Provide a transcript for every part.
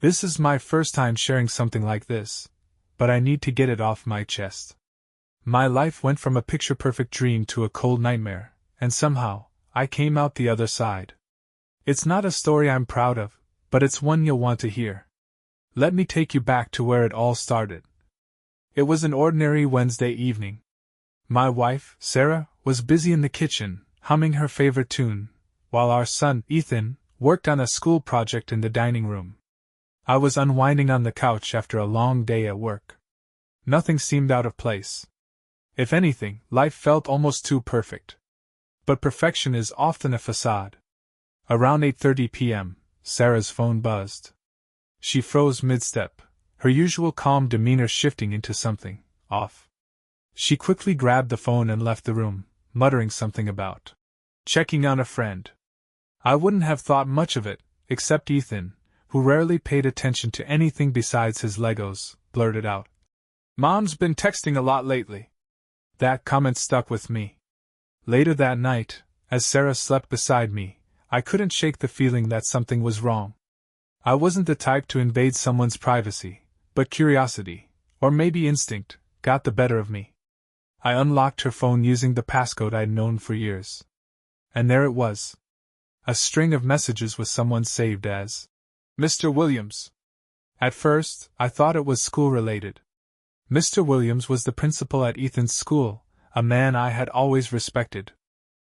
This is my first time sharing something like this, but I need to get it off my chest. My life went from a picture-perfect dream to a cold nightmare, and somehow, I came out the other side. It's not a story I'm proud of, but it's one you'll want to hear. Let me take you back to where it all started. It was an ordinary Wednesday evening. My wife, Sarah, was busy in the kitchen, humming her favorite tune, while our son, Ethan, worked on a school project in the dining room. I was unwinding on the couch after a long day at work. Nothing seemed out of place. If anything, life felt almost too perfect. But perfection is often a facade. Around 8:30 p.m., Sarah's phone buzzed. She froze mid-step, her usual calm demeanor shifting into something off. She quickly grabbed the phone and left the room, muttering something about checking on a friend. I wouldn't have thought much of it, except Ethan, who rarely paid attention to anything besides his Legos, blurted out, "Mom's been texting a lot lately." That comment stuck with me. Later that night, as Sarah slept beside me, I couldn't shake the feeling that something was wrong. I wasn't the type to invade someone's privacy, but curiosity, or maybe instinct, got the better of me. I unlocked her phone using the passcode I'd known for years. And there it was. A string of messages with someone saved as Mr. Williams. At first, I thought it was school-related. Mr. Williams was the principal at Ethan's school, a man I had always respected.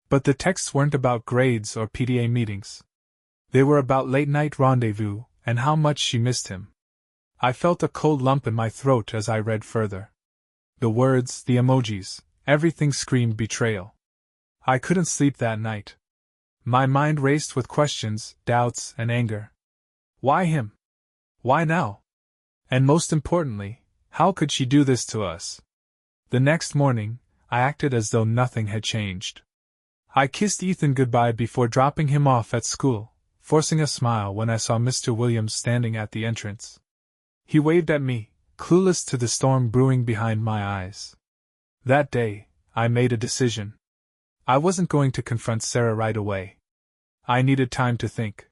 But the texts weren't about grades or PTA meetings. They were about late-night rendezvous and how much she missed him. I felt a cold lump in my throat as I read further. The words, the emojis, everything screamed betrayal. I couldn't sleep that night. My mind raced with questions, doubts, and anger. Why him? Why now? And most importantly, how could she do this to us? The next morning, I acted as though nothing had changed. I kissed Ethan goodbye before dropping him off at school, forcing a smile when I saw Mr. Williams standing at the entrance. He waved at me, clueless to the storm brewing behind my eyes. That day, I made a decision. I wasn't going to confront Sarah right away. I needed time to think.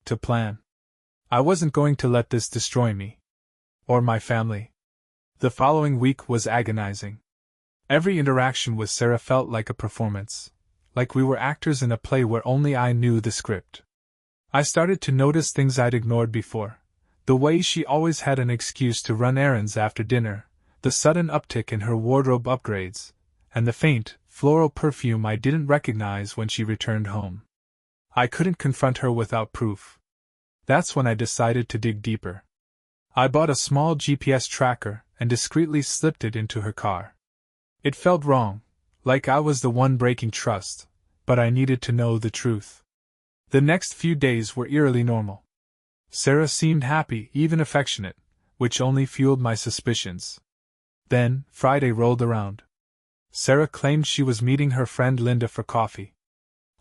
To plan. I wasn't going to let this destroy me. Or my family. The following week was agonizing. Every interaction with Sarah felt like a performance, like we were actors in a play where only I knew the script. I started to notice things I'd ignored before. The way she always had an excuse to run errands after dinner, the sudden uptick in her wardrobe upgrades, and the faint, floral perfume I didn't recognize when she returned home. I couldn't confront her without proof. That's when I decided to dig deeper. I bought a small GPS tracker and discreetly slipped it into her car. It felt wrong, like I was the one breaking trust, but I needed to know the truth. The next few days were eerily normal. Sarah seemed happy, even affectionate, which only fueled my suspicions. Then, Friday rolled around. Sarah claimed she was meeting her friend Linda for coffee.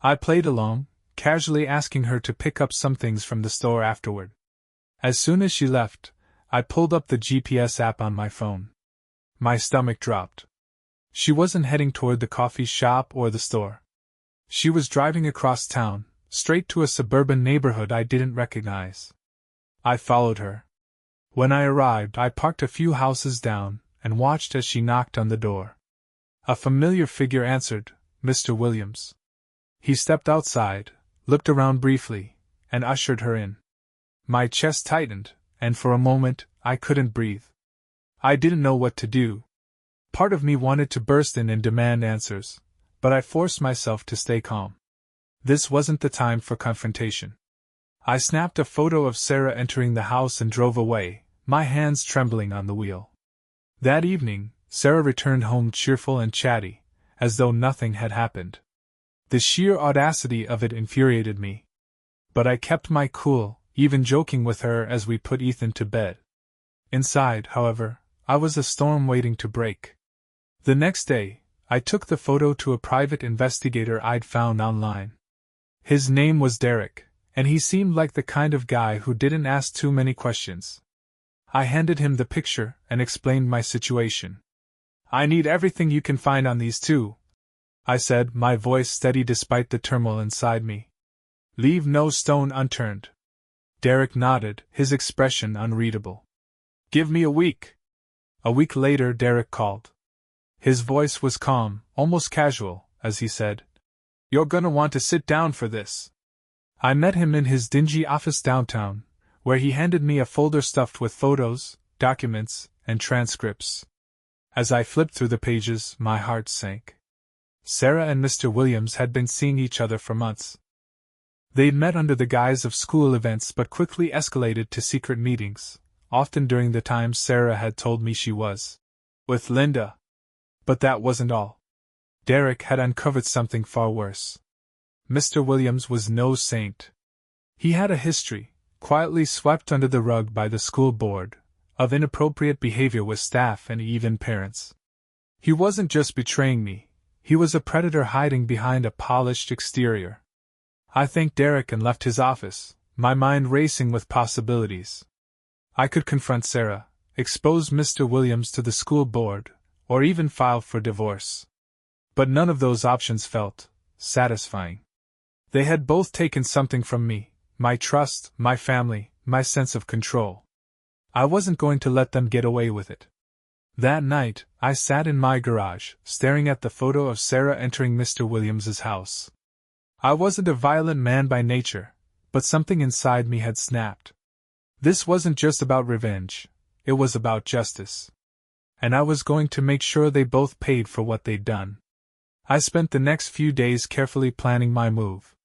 I played along, casually asking her to pick up some things from the store afterward. As soon as she left, I pulled up the GPS app on my phone. My stomach dropped. She wasn't heading toward the coffee shop or the store. She was driving across town, straight to a suburban neighborhood I didn't recognize. I followed her. When I arrived, I parked a few houses down and watched as she knocked on the door. A familiar figure answered, Mr. Williams. He stepped outside, looked around briefly, and ushered her in. My chest tightened, and for a moment, I couldn't breathe. I didn't know what to do. Part of me wanted to burst in and demand answers, but I forced myself to stay calm. This wasn't the time for confrontation. I snapped a photo of Sarah entering the house and drove away, my hands trembling on the wheel. That evening, Sarah returned home cheerful and chatty, as though nothing had happened. The sheer audacity of it infuriated me. But I kept my cool, even joking with her as we put Ethan to bed. Inside, however, I was a storm waiting to break. The next day, I took the photo to a private investigator I'd found online. His name was Derek, and he seemed like the kind of guy who didn't ask too many questions. I handed him the picture and explained my situation. "I need everything you can find on these two," I said, my voice steady despite the turmoil inside me. "Leave no stone unturned." Derek nodded, his expression unreadable. "Give me a week." A week later, Derek called. His voice was calm, almost casual, as he said, "You're gonna want to sit down for this." I met him in his dingy office downtown, where he handed me a folder stuffed with photos, documents, and transcripts. As I flipped through the pages, my heart sank. Sarah and Mr. Williams had been seeing each other for months. They'd met under the guise of school events but quickly escalated to secret meetings, often during the time Sarah had told me she was with Linda. But that wasn't all. Derek had uncovered something far worse. Mr. Williams was no saint. He had a history, quietly swept under the rug by the school board, of inappropriate behavior with staff and even parents. He wasn't just betraying me, he was a predator hiding behind a polished exterior. I thanked Derek and left his office, my mind racing with possibilities. I could confront Sarah, expose Mr. Williams to the school board, or even file for divorce. But none of those options felt satisfying. They had both taken something from me, my trust, my family, my sense of control. I wasn't going to let them get away with it. That night, I sat in my garage, staring at the photo of Sarah entering Mr. Williams's house. I wasn't a violent man by nature, but something inside me had snapped. This wasn't just about revenge, it was about justice. And I was going to make sure they both paid for what they'd done. I spent the next few days carefully planning my move.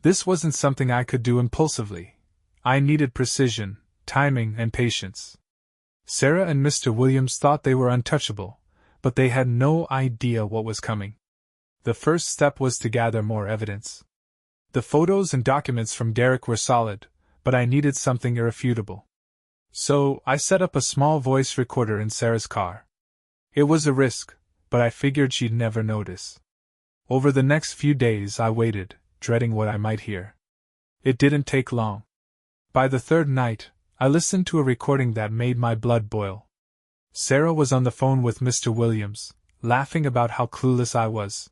This wasn't something I could do impulsively. I needed precision, timing, and patience. Sarah and Mr. Williams thought they were untouchable, but they had no idea what was coming. The first step was to gather more evidence. The photos and documents from Derek were solid, but I needed something irrefutable. So, I set up a small voice recorder in Sarah's car. It was a risk, but I figured she'd never notice. Over the next few days I waited, dreading what I might hear. It didn't take long. By the third night, I listened to a recording that made my blood boil. Sarah was on the phone with Mr. Williams, laughing about how clueless I was.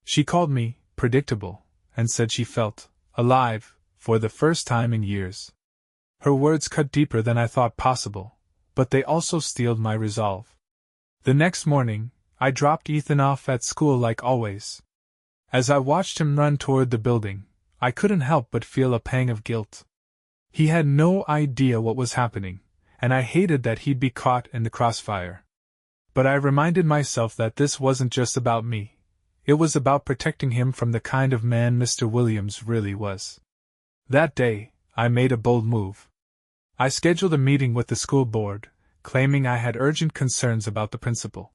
She called me predictable, and said she felt alive for the first time in years. Her words cut deeper than I thought possible, but they also steeled my resolve. The next morning, I dropped Ethan off at school like always. As I watched him run toward the building, I couldn't help but feel a pang of guilt. He had no idea what was happening, and I hated that he'd be caught in the crossfire. But I reminded myself that this wasn't just about me. It was about protecting him from the kind of man Mr. Williams really was. That day, I made a bold move. I scheduled a meeting with the school board, claiming I had urgent concerns about the principal.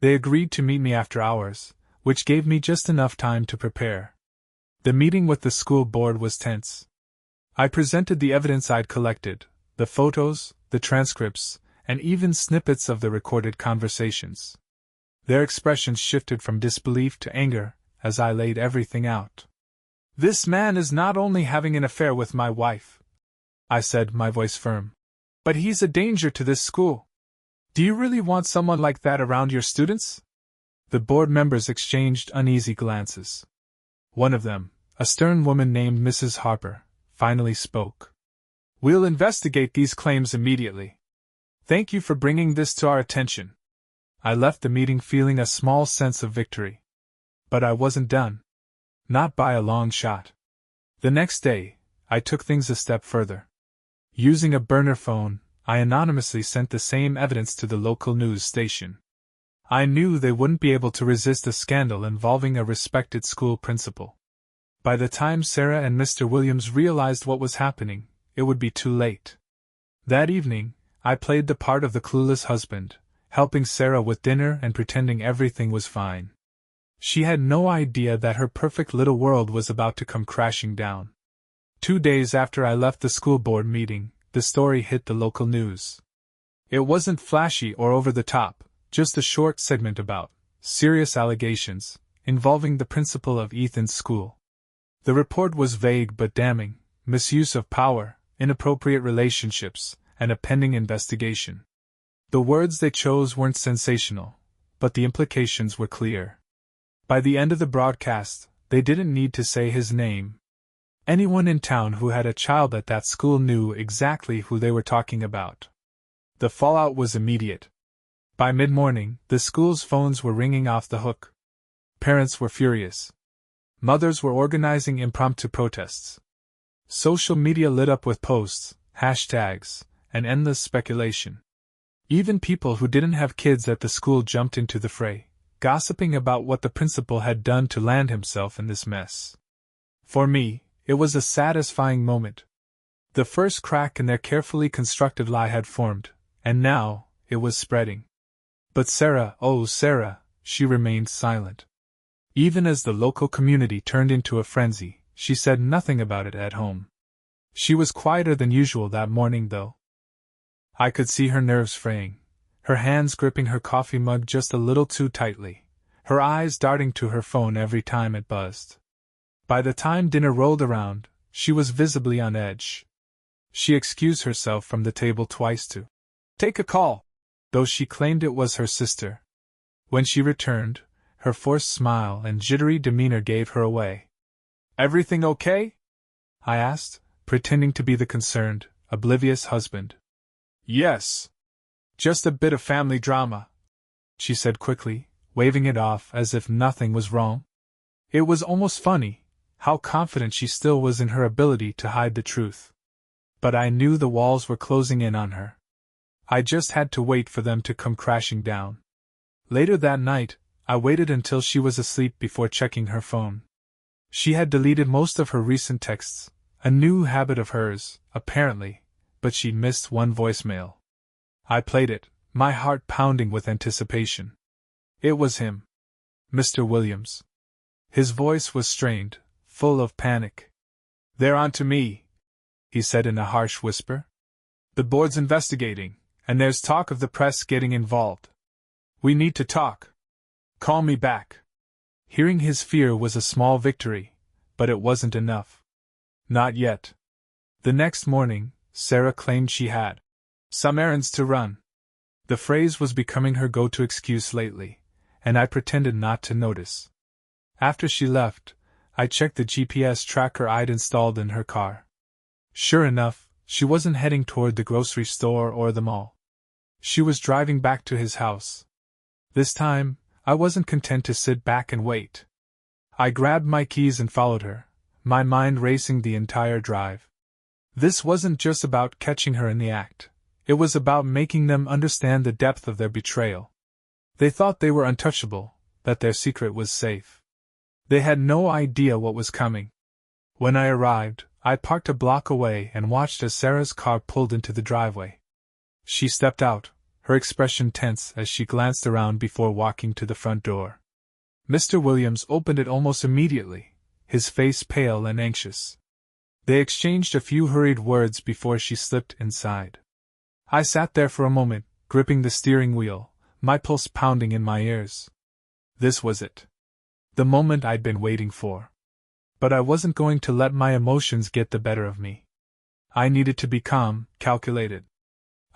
They agreed to meet me after hours, which gave me just enough time to prepare. The meeting with the school board was tense. I presented the evidence I'd collected, the photos, the transcripts, and even snippets of the recorded conversations. Their expressions shifted from disbelief to anger as I laid everything out. "This man is not only having an affair with my wife," I said, my voice firm, "but he's a danger to this school. Do you really want someone like that around your students?" The board members exchanged uneasy glances. One of them, a stern woman named Mrs. Harper, finally spoke. "We'll investigate these claims immediately. Thank you for bringing this to our attention." I left the meeting feeling a small sense of victory. But I wasn't done. Not by a long shot. The next day, I took things a step further. Using a burner phone, I anonymously sent the same evidence to the local news station. I knew they wouldn't be able to resist a scandal involving a respected school principal. By the time Sarah and Mr. Williams realized what was happening, it would be too late. That evening, I played the part of the clueless husband, helping Sarah with dinner and pretending everything was fine. She had no idea that her perfect little world was about to come crashing down. 2 days after I left the school board meeting, the story hit the local news. It wasn't flashy or over the top, just a short segment about serious allegations involving the principal of Ethan's school. The report was vague but damning: misuse of power, inappropriate relationships, and a pending investigation. The words they chose weren't sensational, but the implications were clear. By the end of the broadcast, they didn't need to say his name. Anyone in town who had a child at that school knew exactly who they were talking about. The fallout was immediate. By mid-morning, the school's phones were ringing off the hook. Parents were furious. Mothers were organizing impromptu protests. Social media lit up with posts, hashtags, and endless speculation. Even people who didn't have kids at the school jumped into the fray, gossiping about what the principal had done to land himself in this mess. For me, it was a satisfying moment. The first crack in their carefully constructed lie had formed, and now, it was spreading. But Sarah, oh Sarah, she remained silent. Even as the local community turned into a frenzy, she said nothing about it at home. She was quieter than usual that morning, though. I could see her nerves fraying, her hands gripping her coffee mug just a little too tightly, her eyes darting to her phone every time it buzzed. By the time dinner rolled around, she was visibly on edge. She excused herself from the table twice to take a call, though she claimed it was her sister. When she returned, her forced smile and jittery demeanor gave her away. "Everything okay?" I asked, pretending to be the concerned, oblivious husband. "Yes. Just a bit of family drama," she said quickly, waving it off as if nothing was wrong. It was almost funny, how confident she still was in her ability to hide the truth. But I knew the walls were closing in on her. I just had to wait for them to come crashing down. Later that night, I waited until she was asleep before checking her phone. She had deleted most of her recent texts, a new habit of hers, apparently, but she'd missed one voicemail. I played it, my heart pounding with anticipation. It was him. Mr. Williams. His voice was strained, full of panic. "They're on to me," he said in a harsh whisper. "The board's investigating, and there's talk of the press getting involved. We need to talk. Call me back." Hearing his fear was a small victory, but it wasn't enough. Not yet. The next morning, Sarah claimed she had some errands to run. The phrase was becoming her go-to excuse lately, and I pretended not to notice. After she left, I checked the GPS tracker I'd installed in her car. Sure enough, she wasn't heading toward the grocery store or the mall. She was driving back to his house. This time, I wasn't content to sit back and wait. I grabbed my keys and followed her, my mind racing the entire drive. This wasn't just about catching her in the act. It was about making them understand the depth of their betrayal. They thought they were untouchable, that their secret was safe. They had no idea what was coming. When I arrived, I parked a block away and watched as Sarah's car pulled into the driveway. She stepped out, her expression tense as she glanced around before walking to the front door. Mr. Williams opened it almost immediately, his face pale and anxious. They exchanged a few hurried words before she slipped inside. I sat there for a moment, gripping the steering wheel, my pulse pounding in my ears. This was it. The moment I'd been waiting for. But I wasn't going to let my emotions get the better of me. I needed to be calm, calculated.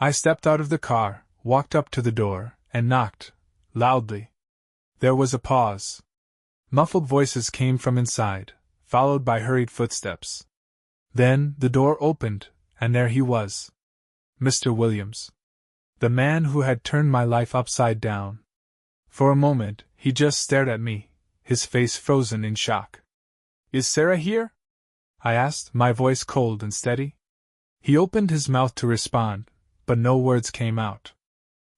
I stepped out of the car, walked up to the door, and knocked, loudly. There was a pause. Muffled voices came from inside, followed by hurried footsteps. Then, the door opened, and there he was. Mr. Williams. The man who had turned my life upside down. For a moment, he just stared at me, his face frozen in shock. "Is Sarah here?" I asked, my voice cold and steady. He opened his mouth to respond, but no words came out.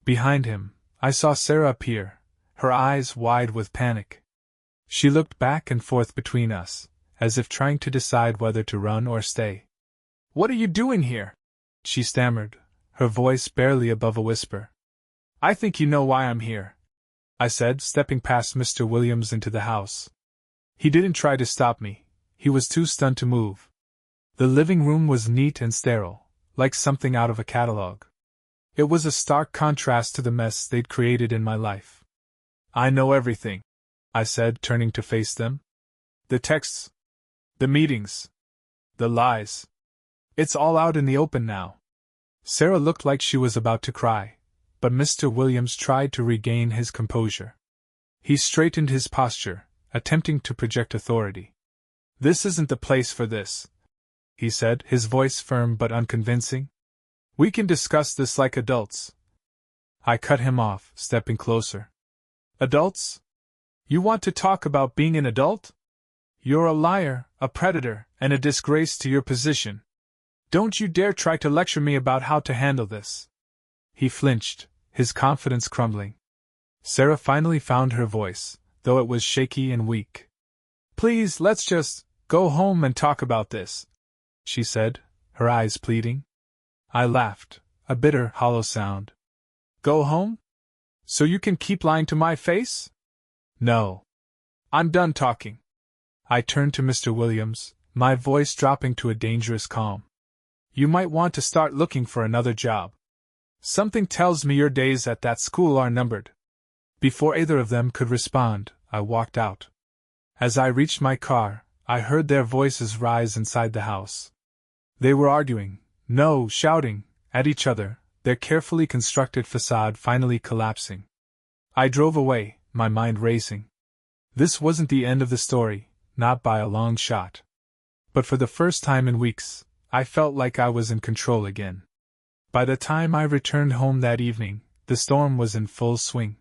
Behind him, I saw Sarah appear, her eyes wide with panic. She looked back and forth between us, as if trying to decide whether to run or stay. "What are you doing here?" she stammered, her voice barely above a whisper. "I think you know why I'm here," I said, stepping past Mr. Williams into the house. He didn't try to stop me, he was too stunned to move. The living room was neat and sterile, like something out of a catalog. It was a stark contrast to the mess they'd created in my life. "I know everything," I said, turning to face them. "The texts, the meetings, the lies. It's all out in the open now." Sarah looked like she was about to cry, but Mr. Williams tried to regain his composure. He straightened his posture, attempting to project authority. This isn't the place for this, he said, his voice firm but unconvincing. We can discuss this like adults. I cut him off, stepping closer. Adults? You want to talk about being an adult? You're a liar, a predator, and a disgrace to your position. Don't you dare try to lecture me about how to handle this. He flinched, his confidence crumbling. Sarah finally found her voice, though it was shaky and weak. Please, let's just go home and talk about this, she said, her eyes pleading. I laughed, a bitter, hollow sound. Go home? So you can keep lying to my face? No. I'm done talking. I turned to Mr. Williams, my voice dropping to a dangerous calm. You might want to start looking for another job. Something tells me your days at that school are numbered. Before either of them could respond, I walked out. As I reached my car, I heard their voices rise inside the house. They were arguing, no, shouting, at each other, their carefully constructed facade finally collapsing. I drove away, my mind racing. This wasn't the end of the story, not by a long shot. But for the first time in weeks, I felt like I was in control again. By the time I returned home that evening, the storm was in full swing.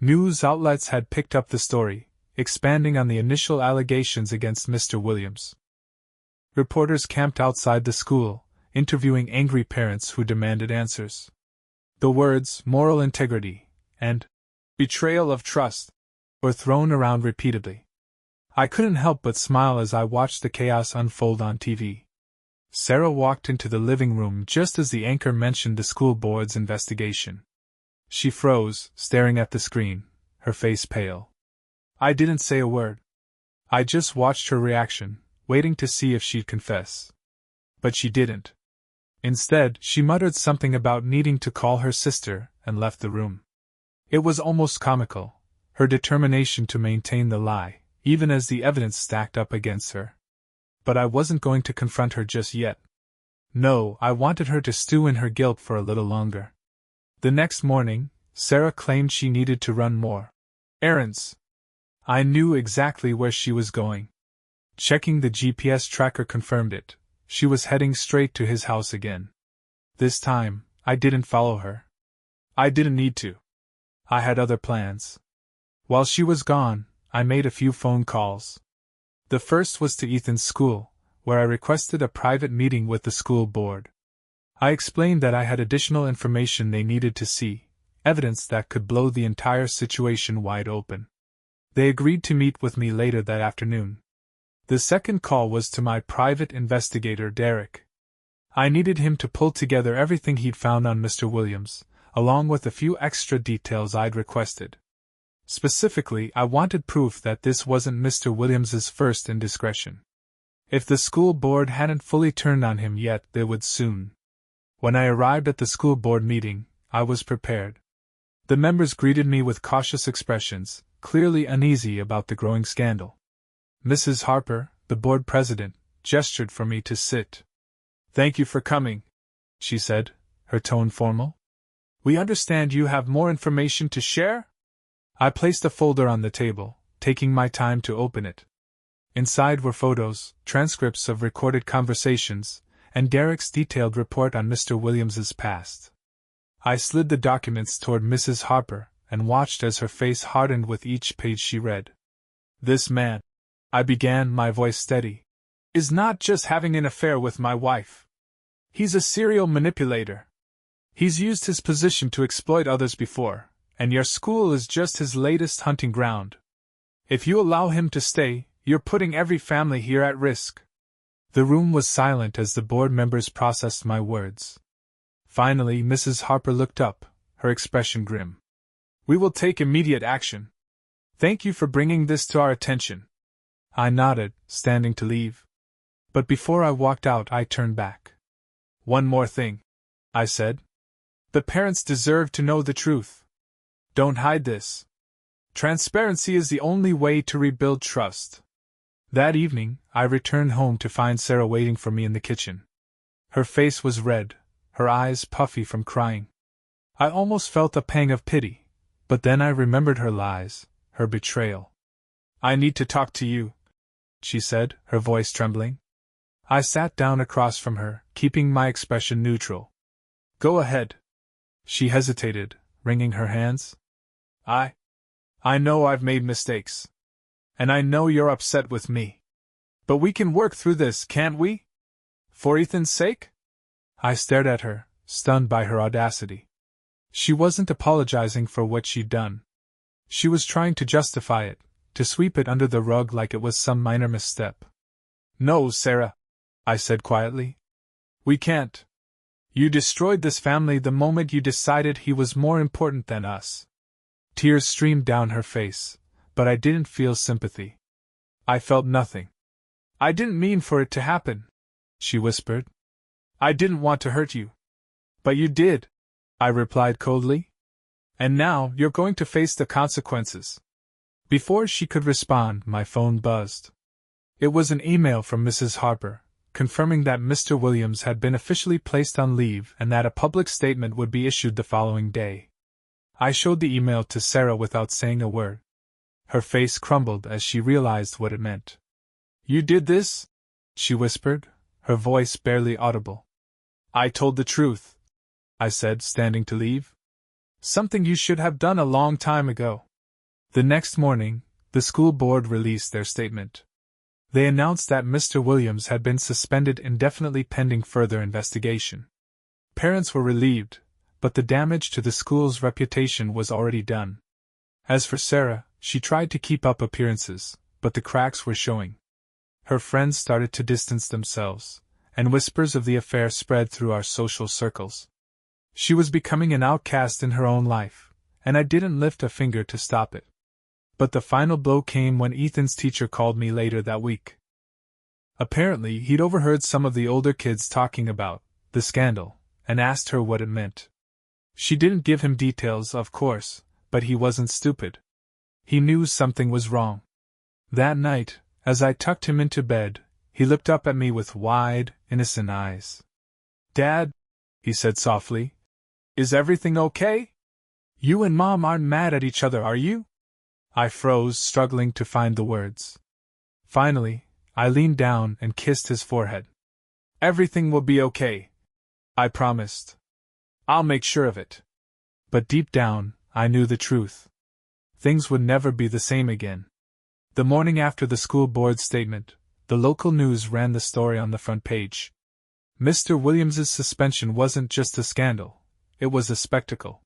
News outlets had picked up the story, expanding on the initial allegations against Mr. Williams. Reporters camped outside the school, interviewing angry parents who demanded answers. The words moral integrity and betrayal of trust were thrown around repeatedly. I couldn't help but smile as I watched the chaos unfold on TV. Sarah walked into the living room just as the anchor mentioned the school board's investigation. She froze, staring at the screen, her face pale. I didn't say a word. I just watched her reaction, waiting to see if she'd confess. But she didn't. Instead, she muttered something about needing to call her sister and left the room. It was almost comical, her determination to maintain the lie, even as the evidence stacked up against her. But I wasn't going to confront her just yet. No, I wanted her to stew in her guilt for a little longer. The next morning, Sarah claimed she needed to run more errands. I knew exactly where she was going. Checking the GPS tracker confirmed it. She was heading straight to his house again. This time, I didn't follow her. I didn't need to. I had other plans. While she was gone, I made a few phone calls. The first was to Ethan's school, where I requested a private meeting with the school board. I explained that I had additional information they needed to see, evidence that could blow the entire situation wide open. They agreed to meet with me later that afternoon. The second call was to my private investigator, Derek. I needed him to pull together everything he'd found on Mr. Williams, along with a few extra details I'd requested. Specifically, I wanted proof that this wasn't Mr. Williams's first indiscretion. If the school board hadn't fully turned on him yet, they would soon. When I arrived at the school board meeting, I was prepared. The members greeted me with cautious expressions, clearly uneasy about the growing scandal. Mrs. Harper, the board president, gestured for me to sit. "Thank you for coming," she said, her tone formal. "We understand you have more information to share?" I placed a folder on the table, taking my time to open it. Inside were photos, transcripts of recorded conversations, and Derek's detailed report on Mr. Williams's past. I slid the documents toward Mrs. Harper and watched as her face hardened with each page she read. "This man," I began, my voice steady, "is not just having an affair with my wife. He's a serial manipulator. He's used his position to exploit others before, and your school is just his latest hunting ground. If you allow him to stay, you're putting every family here at risk." The room was silent as the board members processed my words. Finally, Mrs. Harper looked up, her expression grim. "We will take immediate action. Thank you for bringing this to our attention." I nodded, standing to leave. But before I walked out, I turned back. "One more thing," I said. "The parents deserve to know the truth. Don't hide this. Transparency is the only way to rebuild trust." That evening, I returned home to find Sarah waiting for me in the kitchen. Her face was red, her eyes puffy from crying. I almost felt a pang of pity, but then I remembered her lies, her betrayal. "I need to talk to you," she said, her voice trembling. I sat down across from her, keeping my expression neutral. Go ahead. She hesitated, wringing her hands. I know I've made mistakes. And I know you're upset with me. But we can work through this, can't we? For Ethan's sake? I stared at her, stunned by her audacity. She wasn't apologizing for what she'd done. She was trying to justify it, to sweep it under the rug like it was some minor misstep. No, Sarah, I said quietly. We can't. You destroyed this family the moment you decided he was more important than us. Tears streamed down her face, but I didn't feel sympathy. I felt nothing. I didn't mean for it to happen, she whispered. I didn't want to hurt you. But you did, I replied coldly. And now you're going to face the consequences. Before she could respond, my phone buzzed. It was an email from Mrs. Harper, confirming that Mr. Williams had been officially placed on leave and that a public statement would be issued the following day. I showed the email to Sarah without saying a word. Her face crumbled as she realized what it meant. You did this? She whispered, her voice barely audible. I told the truth, I said, standing to leave. Something you should have done a long time ago. The next morning, the school board released their statement. They announced that Mr. Williams had been suspended indefinitely pending further investigation. Parents were relieved, but the damage to the school's reputation was already done. As for Sarah, she tried to keep up appearances, but the cracks were showing. Her friends started to distance themselves, and whispers of the affair spread through our social circles. She was becoming an outcast in her own life, and I didn't lift a finger to stop it. But the final blow came when Ethan's teacher called me later that week. Apparently, he'd overheard some of the older kids talking about the scandal, and asked her what it meant. She didn't give him details, of course, but he wasn't stupid. He knew something was wrong. That night, as I tucked him into bed, he looked up at me with wide, innocent eyes. Dad, he said softly, is everything okay? You and Mom aren't mad at each other, are you? I froze, struggling to find the words. Finally, I leaned down and kissed his forehead. Everything will be okay, I promised. I'll make sure of it. But deep down, I knew the truth. Things would never be the same again. The morning after the school board statement, the local news ran the story on the front page. Mr. Williams's suspension wasn't just a scandal, it was a spectacle.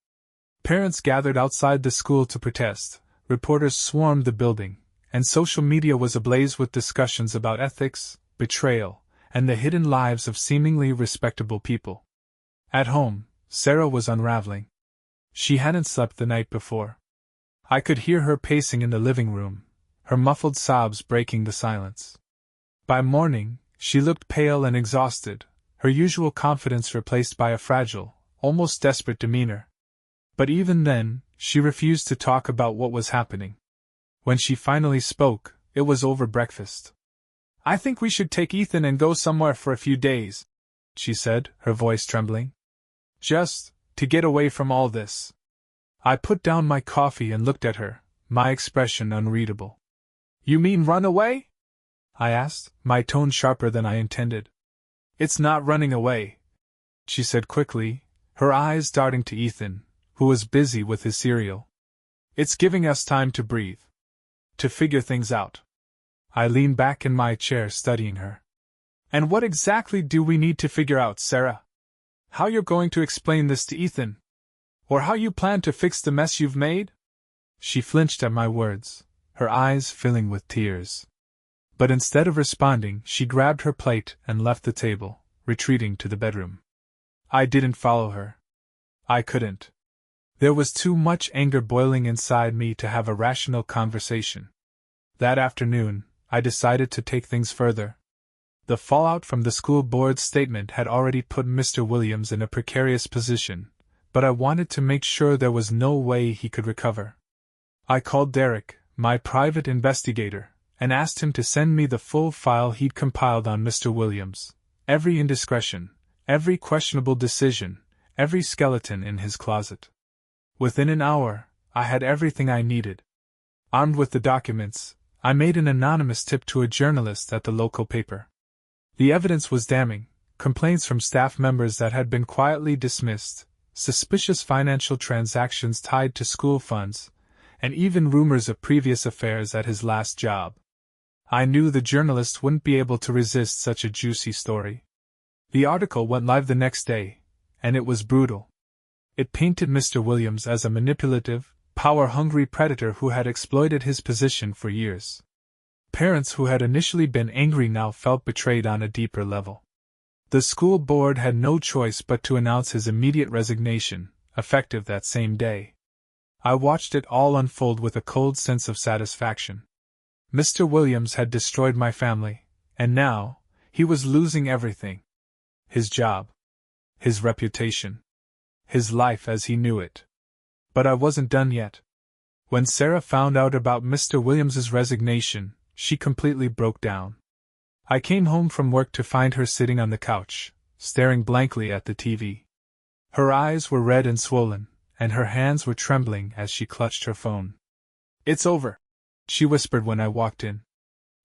Parents gathered outside the school to protest, reporters swarmed the building, and social media was ablaze with discussions about ethics, betrayal, and the hidden lives of seemingly respectable people. At home, Sarah was unraveling. She hadn't slept the night before. I could hear her pacing in the living room, her muffled sobs breaking the silence. By morning, she looked pale and exhausted, her usual confidence replaced by a fragile, almost desperate demeanor. But even then, she refused to talk about what was happening. When she finally spoke, it was over breakfast. I think we should take Ethan and go somewhere for a few days, she said, her voice trembling. Just to get away from all this. I put down my coffee and looked at her, my expression unreadable. You mean run away? I asked, my tone sharper than I intended. It's not running away, she said quickly, her eyes darting to Ethan, who was busy with his cereal. It's giving us time to breathe. To figure things out. I leaned back in my chair studying her. And what exactly do we need to figure out, Sarah? How you're going to explain this to Ethan? Or how you plan to fix the mess you've made? She flinched at my words, her eyes filling with tears. But instead of responding, she grabbed her plate and left the table, retreating to the bedroom. I didn't follow her. I couldn't. There was too much anger boiling inside me to have a rational conversation. That afternoon, I decided to take things further. The fallout from the school board's statement had already put Mr. Williams in a precarious position, but I wanted to make sure there was no way he could recover. I called Derek, my private investigator, and asked him to send me the full file he'd compiled on Mr. Williams, every indiscretion, every questionable decision, every skeleton in his closet. Within an hour, I had everything I needed. Armed with the documents, I made an anonymous tip to a journalist at the local paper. The evidence was damning: complaints from staff members that had been quietly dismissed, suspicious financial transactions tied to school funds, and even rumors of previous affairs at his last job. I knew the journalist wouldn't be able to resist such a juicy story. The article went live the next day, and it was brutal. It painted Mr. Williams as a manipulative, power-hungry predator who had exploited his position for years. Parents who had initially been angry now felt betrayed on a deeper level. The school board had no choice but to announce his immediate resignation, effective that same day. I watched it all unfold with a cold sense of satisfaction. Mr. Williams had destroyed my family, and now, he was losing everything. His job. His reputation. His life as he knew it. But I wasn't done yet. When Sarah found out about Mr. Williams's resignation, she completely broke down. I came home from work to find her sitting on the couch, staring blankly at the TV. Her eyes were red and swollen, and her hands were trembling as she clutched her phone. "It's over," she whispered when I walked in.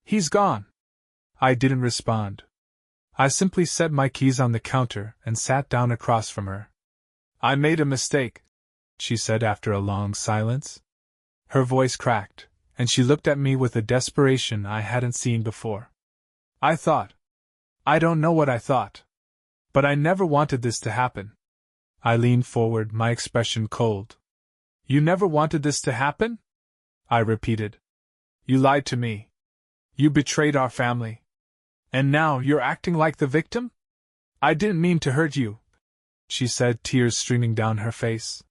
"He's gone." I didn't respond. I simply set my keys on the counter and sat down across from her. "I made a mistake," she said after a long silence. Her voice cracked, and she looked at me with a desperation I hadn't seen before. I don't know what I thought. But I never wanted this to happen." I leaned forward, my expression cold. "You never wanted this to happen?" I repeated. "You lied to me. You betrayed our family. And now you're acting like the victim? I didn't mean to hurt you," she said, tears streaming down her face.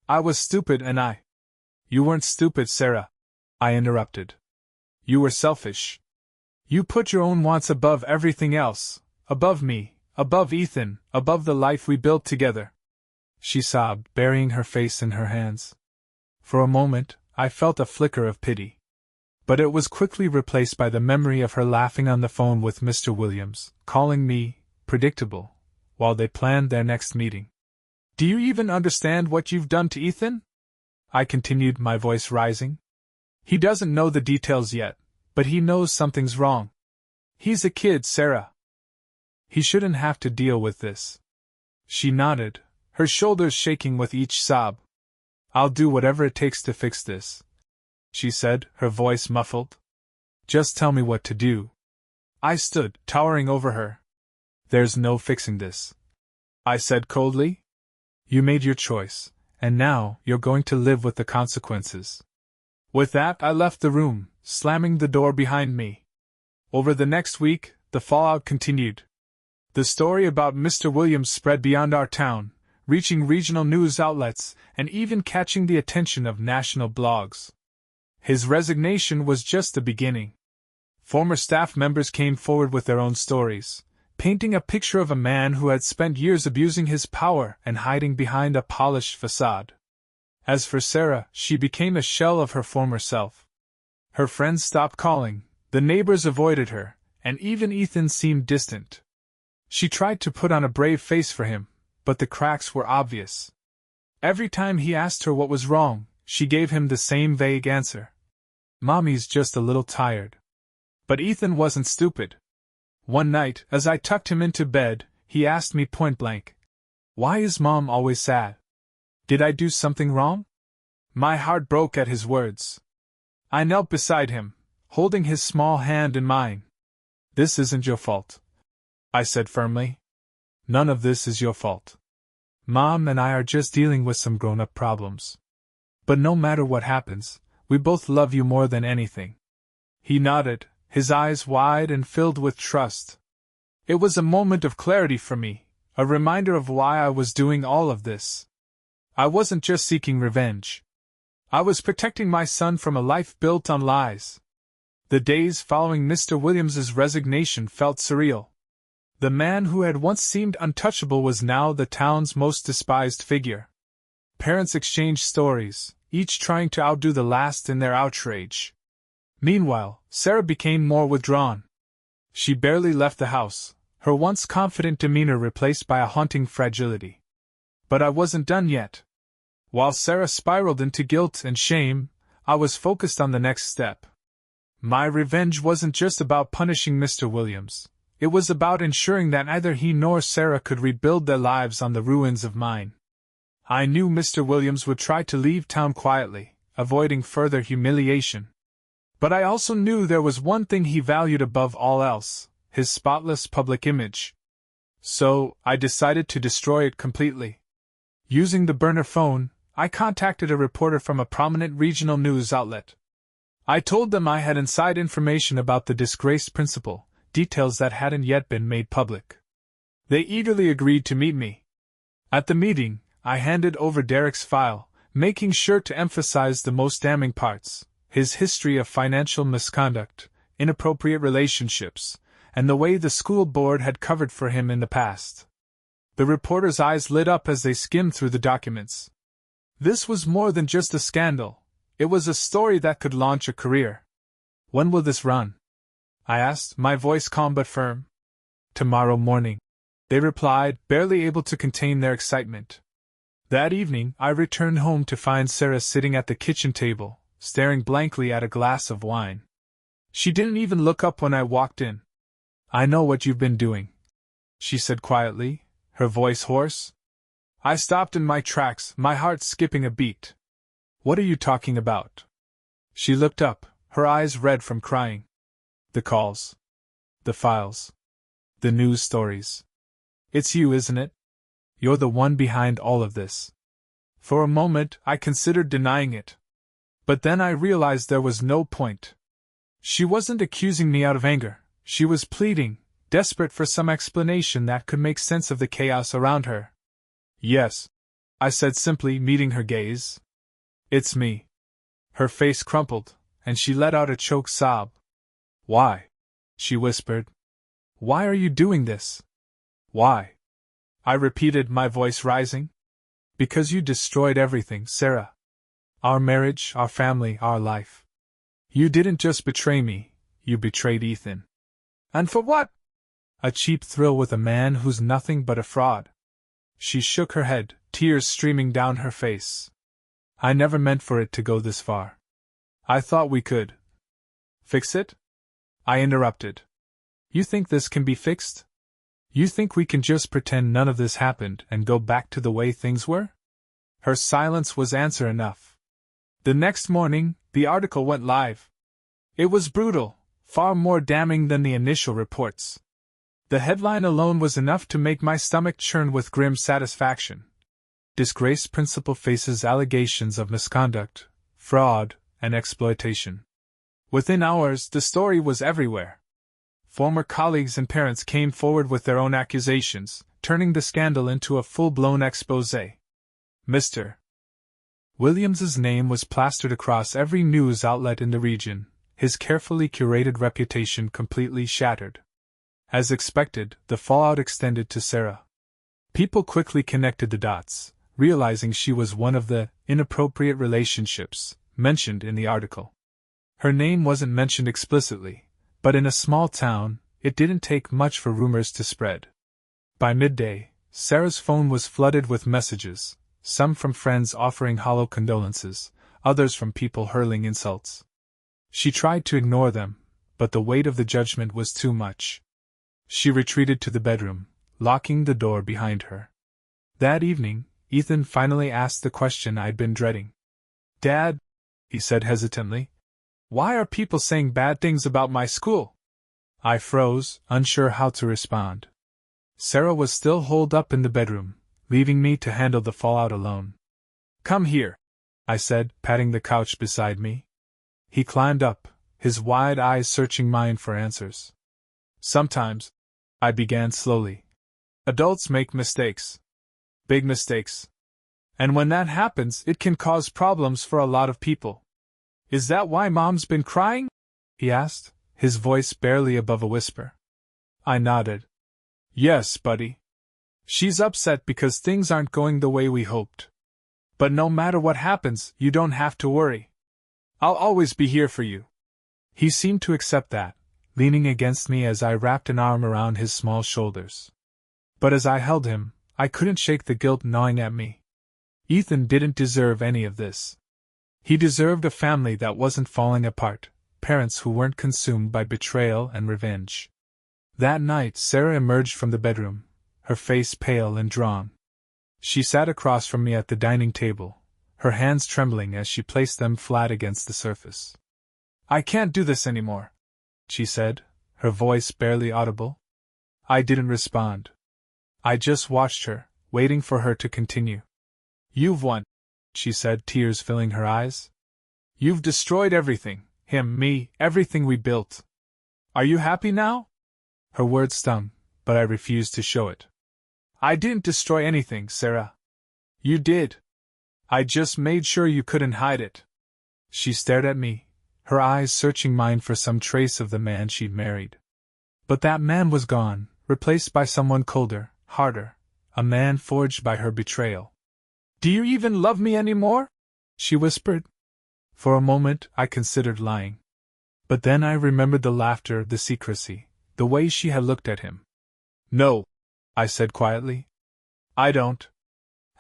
"I was stupid and I—" "You weren't stupid, Sarah," I interrupted. "You were selfish. You put your own wants above everything else, above me, above Ethan, above the life we built together." She sobbed, burying her face in her hands. For a moment, I felt a flicker of pity. But it was quickly replaced by the memory of her laughing on the phone with Mr. Williams, calling me predictable, while they planned their next meeting. "Do you even understand what you've done to Ethan?" I continued, my voice rising. "He doesn't know the details yet, but he knows something's wrong. He's a kid, Sarah. He shouldn't have to deal with this." She nodded, her shoulders shaking with each sob. "I'll do whatever it takes to fix this," she said, her voice muffled. "Just tell me what to do." I stood, towering over her. "There's no fixing this," I said coldly. "You made your choice, and now you're going to live with the consequences." With that, I left the room, slamming the door behind me. Over the next week, the fallout continued. The story about Mr. Williams spread beyond our town, reaching regional news outlets and even catching the attention of national blogs. His resignation was just the beginning. Former staff members came forward with their own stories, painting a picture of a man who had spent years abusing his power and hiding behind a polished facade. As for Sarah, she became a shell of her former self. Her friends stopped calling, the neighbors avoided her, and even Ethan seemed distant. She tried to put on a brave face for him, but the cracks were obvious. Every time he asked her what was wrong, she gave him the same vague answer: "Mommy's just a little tired." But Ethan wasn't stupid. One night, as I tucked him into bed, he asked me point-blank, "Why is Mom always sad? Did I do something wrong?" My heart broke at his words. I knelt beside him, holding his small hand in mine. "This isn't your fault," I said firmly. "None of this is your fault. Mom and I are just dealing with some grown-up problems. But no matter what happens, we both love you more than anything." He nodded, his eyes wide and filled with trust. It was a moment of clarity for me, a reminder of why I was doing all of this. I wasn't just seeking revenge. I was protecting my son from a life built on lies. The days following Mr. Williams's resignation felt surreal. The man who had once seemed untouchable was now the town's most despised figure. Parents exchanged stories, each trying to outdo the last in their outrage. Meanwhile, Sarah became more withdrawn. She barely left the house, her once confident demeanor replaced by a haunting fragility. But I wasn't done yet. While Sarah spiraled into guilt and shame, I was focused on the next step. My revenge wasn't just about punishing Mr. Williams. It was about ensuring that neither he nor Sarah could rebuild their lives on the ruins of mine. I knew Mr. Williams would try to leave town quietly, avoiding further humiliation. But I also knew there was one thing he valued above all else: his spotless public image. So, I decided to destroy it completely. Using the burner phone, I contacted a reporter from a prominent regional news outlet. I told them I had inside information about the disgraced principal, details that hadn't yet been made public. They eagerly agreed to meet me. At the meeting, I handed over Derek's file, making sure to emphasize the most damning parts: his history of financial misconduct, inappropriate relationships, and the way the school board had covered for him in the past. The reporter's eyes lit up as they skimmed through the documents. This was more than just a scandal. It was a story that could launch a career. "When will this run?" I asked, my voice calm but firm. "Tomorrow morning," they replied, barely able to contain their excitement. That evening, I returned home to find Sarah sitting at the kitchen table, staring blankly at a glass of wine. She didn't even look up when I walked in. "I know what you've been doing," she said quietly, her voice hoarse. I stopped in my tracks, my heart skipping a beat. "What are you talking about?" She looked up, her eyes red from crying. "The calls. The files. The news stories. It's you, isn't it? You're the one behind all of this." For a moment, I considered denying it. But then I realized there was no point. She wasn't accusing me out of anger. She was pleading, desperate for some explanation that could make sense of the chaos around her. "Yes," I said simply, meeting her gaze. "It's me." Her face crumpled, and she let out a choked sob. "Why?" she whispered. "Why are you doing this?" "Why?" I repeated, my voice rising. "Because you destroyed everything, Sarah. Our marriage, our family, our life. You didn't just betray me, you betrayed Ethan." "And for what?" "A cheap thrill with a man who's nothing but a fraud." She shook her head, tears streaming down her face. "I never meant for it to go this far. I thought we could." "Fix it?" I interrupted. "You think this can be fixed? You think we can just pretend none of this happened and go back to the way things were?" Her silence was answer enough. The next morning, the article went live. It was brutal, far more damning than the initial reports. The headline alone was enough to make my stomach churn with grim satisfaction. "Disgraced principal faces allegations of misconduct, fraud, and exploitation." Within hours, the story was everywhere. Former colleagues and parents came forward with their own accusations, turning the scandal into a full-blown exposé. Mr. Williams's name was plastered across every news outlet in the region, his carefully curated reputation completely shattered. As expected, the fallout extended to Sarah. People quickly connected the dots, realizing she was one of the inappropriate relationships mentioned in the article. Her name wasn't mentioned explicitly, but in a small town, it didn't take much for rumors to spread. By midday, Sarah's phone was flooded with messages, some from friends offering hollow condolences, others from people hurling insults. She tried to ignore them, but the weight of the judgment was too much. She retreated to the bedroom, locking the door behind her. That evening, Ethan finally asked the question I'd been dreading. "Dad," he said hesitantly, "why are people saying bad things about my school?" I froze, unsure how to respond. Sarah was still holed up in the bedroom, leaving me to handle the fallout alone. "Come here," I said, patting the couch beside me. He climbed up, his wide eyes searching mine for answers. "Sometimes," I began slowly, "adults make mistakes. Big mistakes. And when that happens, it can cause problems for a lot of people." "Is that why Mom's been crying?" he asked, his voice barely above a whisper. I nodded. "Yes, buddy. She's upset because things aren't going the way we hoped. But no matter what happens, you don't have to worry. I'll always be here for you." He seemed to accept that, leaning against me as I wrapped an arm around his small shoulders. But as I held him, I couldn't shake the guilt gnawing at me. Ethan didn't deserve any of this. He deserved a family that wasn't falling apart, parents who weren't consumed by betrayal and revenge. That night, Sarah emerged from the bedroom, her face pale and drawn. She sat across from me at the dining table, her hands trembling as she placed them flat against the surface. "I can't do this anymore," she said, her voice barely audible. I didn't respond. I just watched her, waiting for her to continue. "You've won," she said, tears filling her eyes. "You've destroyed everything, him, me, everything we built. Are you happy now?" Her words stung, but I refused to show it. "I didn't destroy anything, Sarah. You did. I just made sure you couldn't hide it." She stared at me, her eyes searching mine for some trace of the man she'd married. But that man was gone, replaced by someone colder, harder, a man forged by her betrayal. "Do you even love me anymore?" she whispered. For a moment, I considered lying. But then I remembered the laughter, the secrecy, the way she had looked at him. "No," I said quietly. "I don't."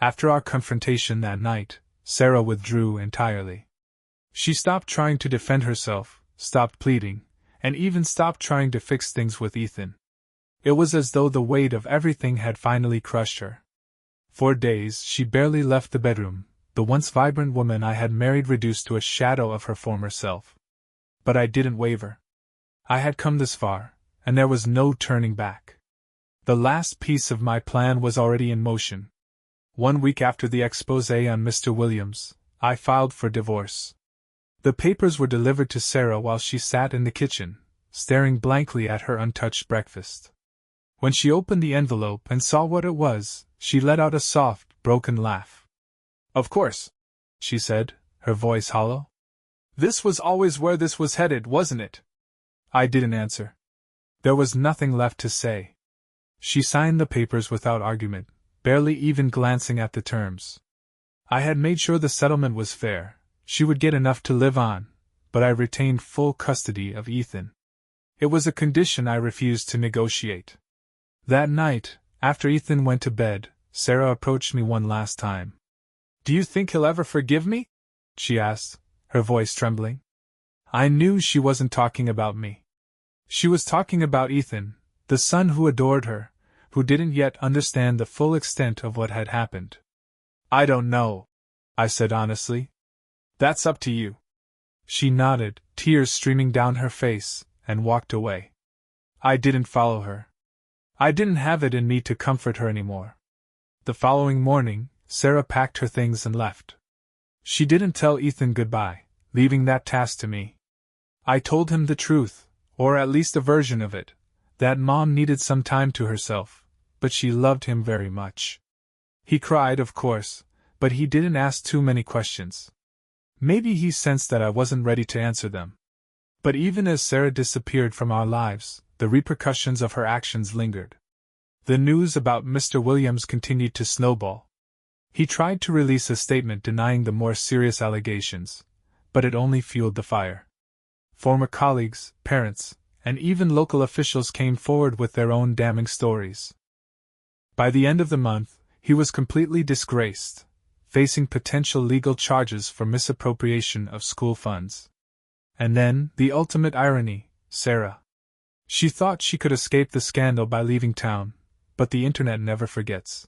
After our confrontation that night, Sarah withdrew entirely. She stopped trying to defend herself, stopped pleading, and even stopped trying to fix things with Ethan. It was as though the weight of everything had finally crushed her. For days she barely left the bedroom, the once vibrant woman I had married reduced to a shadow of her former self. But I didn't waver. I had come this far, and there was no turning back. The last piece of my plan was already in motion. 1 week after the exposé on Mr. Williams, I filed for divorce. The papers were delivered to Sarah while she sat in the kitchen, staring blankly at her untouched breakfast. When she opened the envelope and saw what it was, she let out a soft, broken laugh. "Of course," she said, her voice hollow. "This was always where this was headed, wasn't it?" I didn't answer. There was nothing left to say. She signed the papers without argument, barely even glancing at the terms. I had made sure the settlement was fair. She would get enough to live on, but I retained full custody of Ethan. It was a condition I refused to negotiate. That night, after Ethan went to bed, Sarah approached me one last time. "Do you think he'll ever forgive me?" she asked, her voice trembling. I knew she wasn't talking about me. She was talking about Ethan, the son who adored her, who didn't yet understand the full extent of what had happened. "I don't know," I said honestly. "That's up to you." She nodded, tears streaming down her face, and walked away. I didn't follow her. I didn't have it in me to comfort her anymore. The following morning, Sarah packed her things and left. She didn't tell Ethan goodbye, leaving that task to me. I told him the truth, or at least a version of it, that Mom needed some time to herself, but she loved him very much. He cried, of course, but he didn't ask too many questions. Maybe he sensed that I wasn't ready to answer them. But even as Sarah disappeared from our lives, the repercussions of her actions lingered. The news about Mr. Williams continued to snowball. He tried to release a statement denying the more serious allegations, but it only fueled the fire. Former colleagues, parents, and even local officials came forward with their own damning stories. By the end of the month, he was completely disgraced, facing potential legal charges for misappropriation of school funds. And then, the ultimate irony, Sarah. She thought she could escape the scandal by leaving town, but the internet never forgets.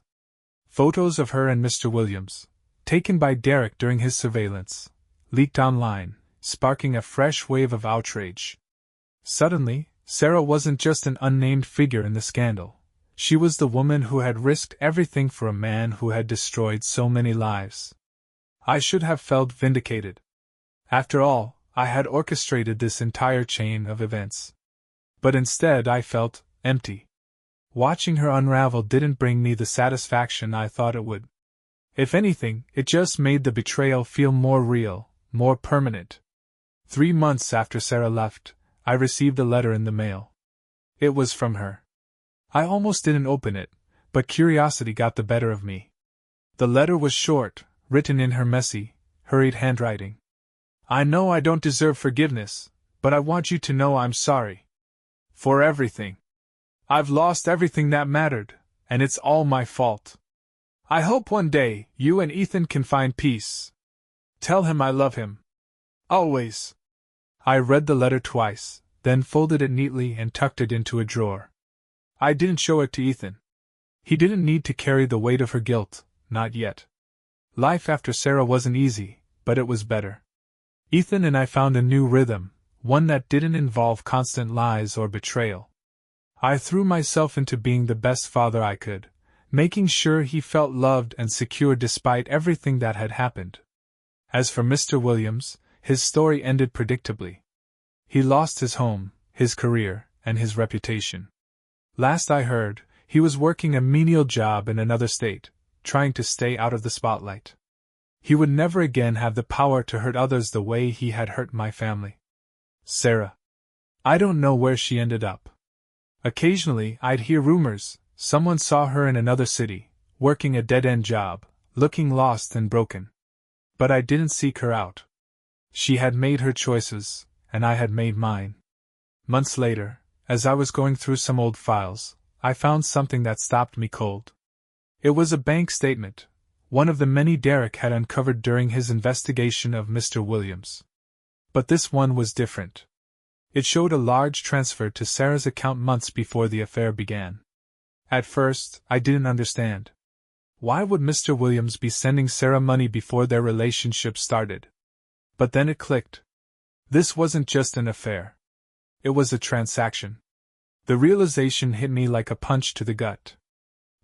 Photos of her and Mr. Williams, taken by Derek during his surveillance, leaked online, sparking a fresh wave of outrage. Suddenly, Sarah wasn't just an unnamed figure in the scandal. She was the woman who had risked everything for a man who had destroyed so many lives. I should have felt vindicated. After all, I had orchestrated this entire chain of events. But instead I felt empty. Watching her unravel didn't bring me the satisfaction I thought it would. If anything, it just made the betrayal feel more real, more permanent. 3 months after Sarah left, I received a letter in the mail. It was from her. I almost didn't open it, but curiosity got the better of me. The letter was short, written in her messy, hurried handwriting. "I know I don't deserve forgiveness, but I want you to know I'm sorry. For everything. I've lost everything that mattered, and it's all my fault. I hope one day you and Ethan can find peace. Tell him I love him. Always. I read the letter twice, then folded it neatly and tucked it into a drawer. I didn't show it to Ethan. He didn't need to carry the weight of her guilt, not yet. Life after Sarah wasn't easy, but it was better. Ethan and I found a new rhythm, one that didn't involve constant lies or betrayal. I threw myself into being the best father I could, making sure he felt loved and secure despite everything that had happened. As for Mr. Williams, his story ended predictably. He lost his home, his career, and his reputation. Last I heard, he was working a menial job in another state, trying to stay out of the spotlight. He would never again have the power to hurt others the way he had hurt my family. Sarah. I don't know where she ended up. Occasionally, I'd hear rumors. Someone saw her in another city, working a dead-end job, looking lost and broken. But I didn't seek her out. She had made her choices, and I had made mine. Months later, as I was going through some old files, I found something that stopped me cold. It was a bank statement, one of the many Derek had uncovered during his investigation of Mr. Williams. But this one was different. It showed a large transfer to Sarah's account months before the affair began. At first, I didn't understand. Why would Mr. Williams be sending Sarah money before their relationship started? But then it clicked. This wasn't just an affair. It was a transaction. The realization hit me like a punch to the gut.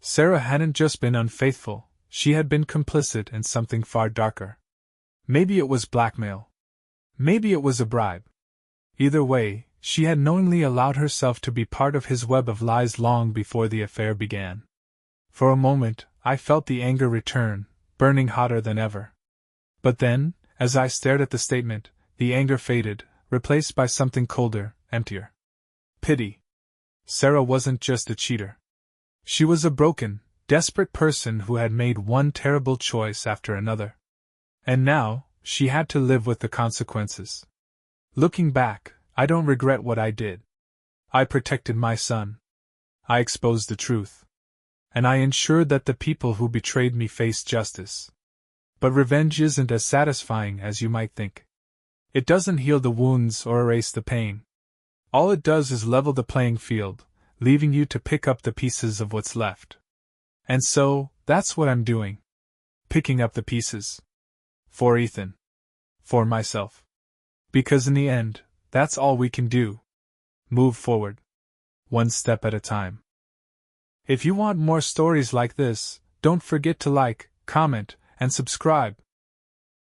Sarah hadn't just been unfaithful, she had been complicit in something far darker. Maybe it was blackmail. Maybe it was a bribe. Either way, she had knowingly allowed herself to be part of his web of lies long before the affair began. For a moment, I felt the anger return, burning hotter than ever. But then, as I stared at the statement, the anger faded, replaced by something colder, emptier. Pity. Sarah wasn't just a cheater. She was a broken, desperate person who had made one terrible choice after another. And now, she had to live with the consequences. Looking back, I don't regret what I did. I protected my son. I exposed the truth. And I ensured that the people who betrayed me faced justice. But revenge isn't as satisfying as you might think. It doesn't heal the wounds or erase the pain. All it does is level the playing field, leaving you to pick up the pieces of what's left. And so, that's what I'm doing. Picking up the pieces. For Ethan. For myself. Because in the end, that's all we can do. Move forward. One step at a time. If you want more stories like this, don't forget to like, comment, and subscribe.